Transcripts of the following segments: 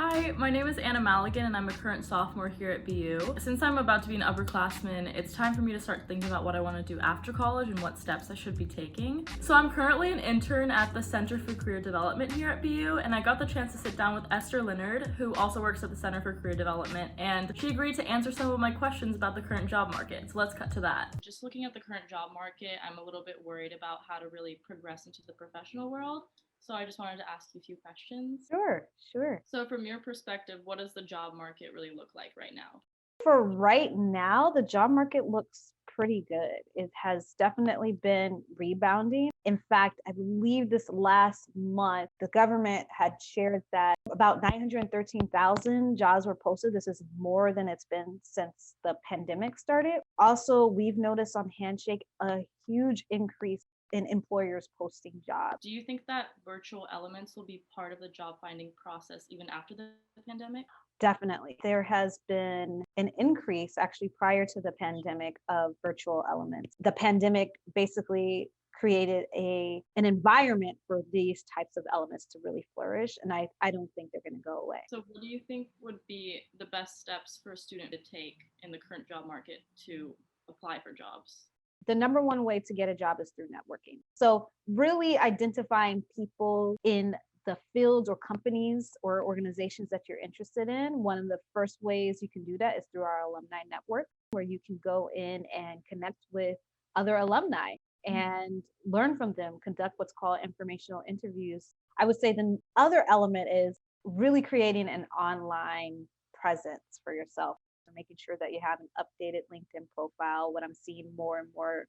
Hi, my name is Anna Maligan and I'm a current sophomore here at BU. Since I'm about to be an upperclassman, it's time for me to start thinking about what I want to do after college and what steps I should be taking. So I'm currently an intern at the Center for Career Development here at BU, and I got the chance to sit down with Esther Leonard, who also works at the Center for Career Development, and she agreed to answer some of my questions about the current job market. So let's cut to that. Just looking at the current job market, I'm a little bit worried about how to really progress into the professional world. So I just wanted to ask you a few questions. Sure, sure. So, from your perspective, what does the job market really look like right now? For right now, the job market looks pretty good. It has definitely been rebounding. In fact, I believe this last month, the government had shared that about 913,000 jobs were posted. This is more than it's been since the pandemic started. Also, we've noticed on Handshake a huge increase in employers posting jobs. Do you think that virtual elements will be part of the job finding process even after the pandemic? Definitely. There has been an increase actually prior to the pandemic of virtual elements. The pandemic basically created an environment for these types of elements to really flourish. And I don't think they're going to go away. So, what do you think would be the best steps for a student to take in the current job market to apply for jobs? The number one way to get a job is through networking. So, really identifying people in the fields or companies or organizations that you're interested in. One of the first ways you can do that is through our alumni network, where you can go in and connect with other alumni and learn from them, conduct what's called informational interviews. I would say the other element is really creating an online presence for yourself. So making sure that you have an updated LinkedIn profile. What I'm seeing more and more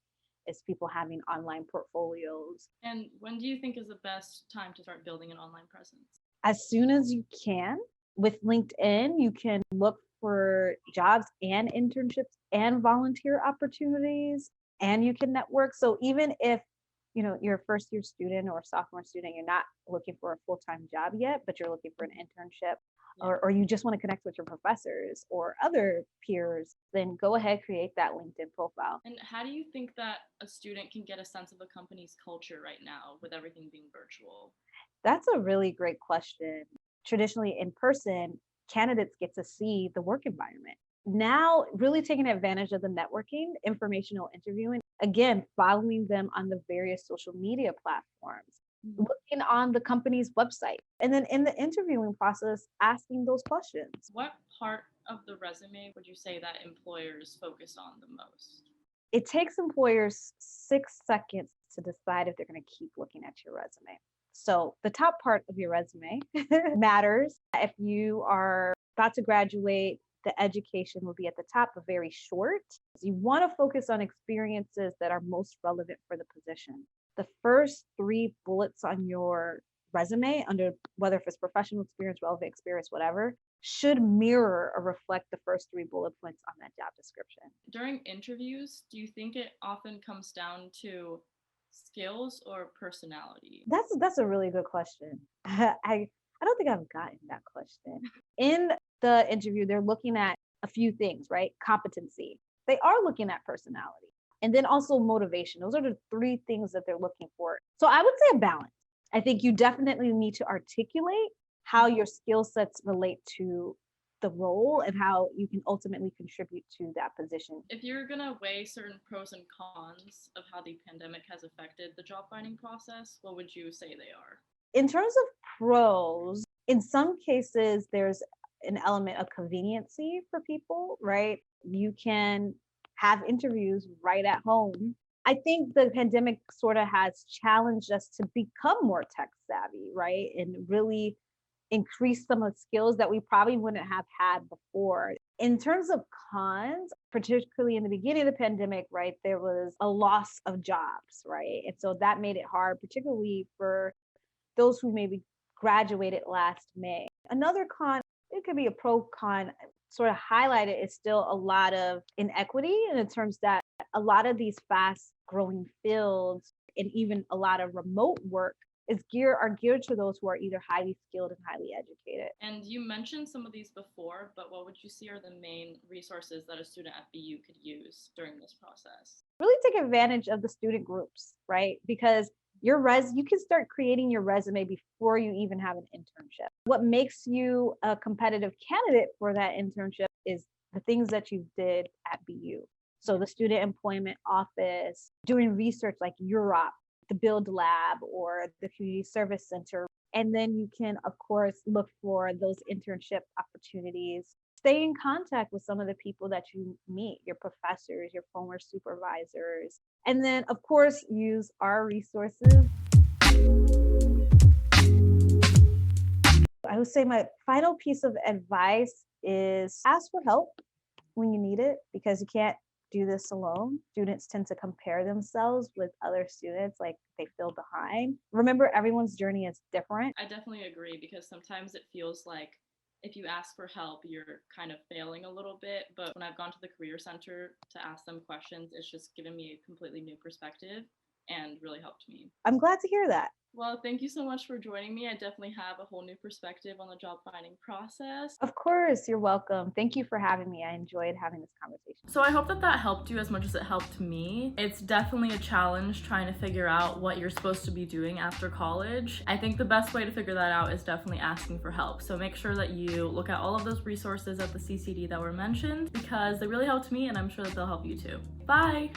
is people having online portfolios. And when do you think is the best time to start building an online presence? As soon as you can, with LinkedIn, you can look for jobs and internships and volunteer opportunities, and you can network. So even if you're a first year student or a sophomore student, you're not looking for a full-time job yet, but you're looking for an internship, Yeah. or you just want to connect with your professors or other peers, then go ahead, create that LinkedIn profile. And how do you think that a student can get a sense of a company's culture right now with everything being virtual? That's a really great question. Traditionally, in person, candidates get to see the work environment. Now, really taking advantage of the networking, informational interviewing, again, following them on the various social media platforms, Mhm. looking on the company's website, and then in the interviewing process, asking those questions. What part of the resume would you say that employers focus on the most? It takes employers 6 seconds to decide if they're going to keep looking at your resume. So, the top part of your resume matters. If you are about to graduate, the education will be at the top, but very short. You want to focus on experiences that are most relevant for the position. The first three bullets on your resume, under whether if it's professional experience, relevant experience, whatever, should mirror or reflect the first three bullet points on that job description. During interviews, do you think it often comes down to skills or personality? That's a really good question. I don't think I've gotten that question. In the interview, they're looking at a few things, right? Competency. They are looking at personality. And then also motivation. Those are the three things that they're looking for. So I would say a balance. I think you definitely need to articulate how your skill sets relate to the role and how you can ultimately contribute to that position. If you're gonna weigh certain pros and cons of how the pandemic has affected the job finding process, what would you say they are? In terms of pros, in some cases, there's an element of conveniency for people, right? You can have interviews right at home. I think the pandemic sort of has challenged us to become more tech savvy, right? And really increase some of the skills that we probably wouldn't have had before. In terms of cons, particularly in the beginning of the pandemic, right, there was a loss of jobs, right? And so that made it hard, particularly for those who maybe graduated last May. Another con, it could be a pro con, sort of highlighted is still a lot of inequity in terms that a lot of these fast growing fields and even a lot of remote work are geared to those who are either highly skilled and highly educated. And you mentioned some of these before, but what would you see are the main resources that a student at BU could use during this process? Really take advantage of the student groups, right? Because You can start creating your resume before you even have an internship. What makes you a competitive candidate for that internship is the things that you did at BU. So the Student Employment Office, doing research like UROP, the Build Lab, or the Community Service Center. And then you can, of course, look for those internship opportunities. Stay in contact with some of the people that you meet, your professors, your former supervisors. And then, of course, use our resources. I would say my final piece of advice is ask for help when you need it, because you can't do this alone. Students tend to compare themselves with other students, like they feel behind. Remember, everyone's journey is different. I definitely agree, because sometimes it feels like if you ask for help, you're kind of failing a little bit. But when I've gone to the Career Center to ask them questions, it's just given me a completely new perspective and really helped me. I'm glad to hear that. Well, thank you so much for joining me. I definitely have a whole new perspective on the job finding process. Of course, you're welcome. Thank you for having me. I enjoyed having this conversation. So I hope that that helped you as much as it helped me. It's definitely a challenge trying to figure out what you're supposed to be doing after college. I think the best way to figure that out is definitely asking for help. So make sure that you look at all of those resources at the CCD that were mentioned, because they really helped me and I'm sure that they'll help you too. Bye!